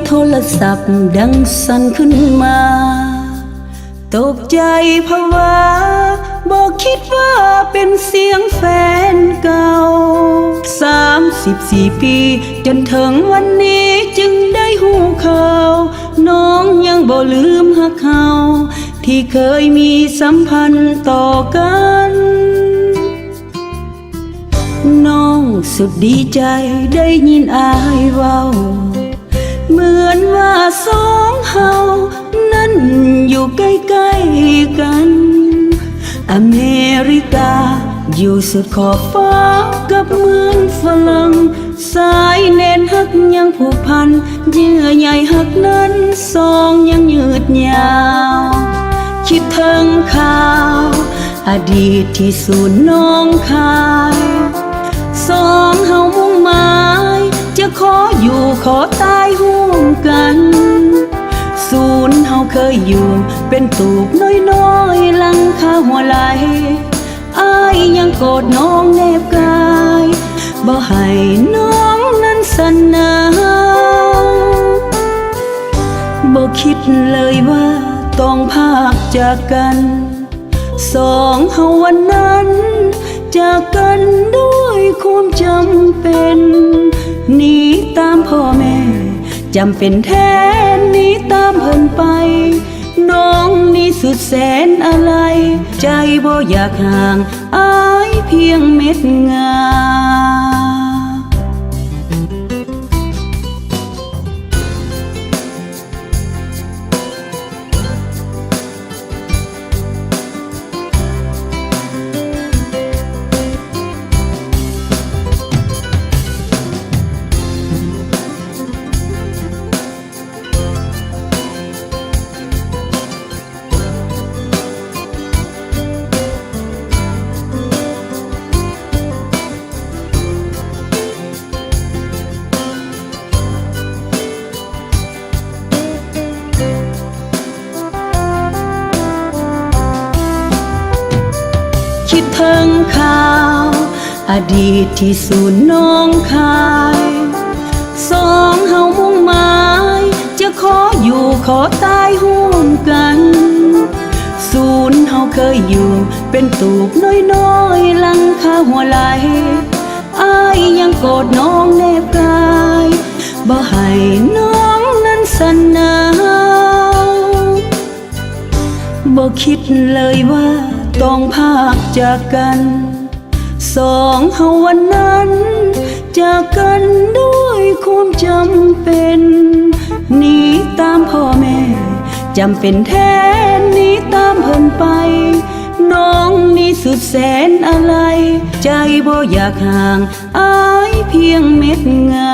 โทรศัพท์ดังสั่นขึ้นมาตกใจภาวะบอกคิดว่าเป็นเสียงแฟนเก่า34 ปีจนถึงวันนี้จึงได้หูข่าวน้องยังบ่ลืมหักเขาที่เคยมีสัมพันธ์ต่อกันน้องสุดดีใจได้ยินอายเว้าเหมือนว่าสองเฮานั้นอยู่ใกล้ๆกันอเมริกาอยู่สุดขอบฟ้ากับเมืองฝรั่งสายแน่นหักยังผูกพันเยื่อใยหักนั้นสองยังยืดยาวคิดถึงข่าวอดีตที่ศูนย์น้องคายสองเฮามุ่งหมายจะขออยู่ขอตายห่วมกันศูนย์เฮาเคยอยู่เป็นตูบน้อยๆหลังคาหัวไหลอายยังโกรธน้องแนบกายบ่ให้น้องนั้นสนาบ่คิดเลยว่าต้องพากจากกันสองเฮาวันนั้นจากกันด้วยความจำเป็นหนีตามพ่อแม่จำเป็นแท้หนีตามเพิ่นไปน้องนี่สุดแสนอะไรใจบ่อยากห่างอายเพียงเม็ดงาคิดถึงข่าวอดีตที่ศูนย์น้องคายสองเฮามุ่งหมายจะขออยู่ขอตายห่วมกันศูนย์เฮาเคยอยู่เป็นตูบน้อยๆหลังคาหัวไหลอายยังโกรธน้องแนบกายบ่ให้น้องนั้นสนาบ่คิดเลยว่าต้องพากจากกันสองเฮาวันนั้นจากกันด้วยความจำเป็นหนีตามพ่อแม่จำเป็นแท้หนีตามเพิ่นไปน้องนี่สุดแสนอะไรใจบ่อยากห่างอายเพียงเม็ดงา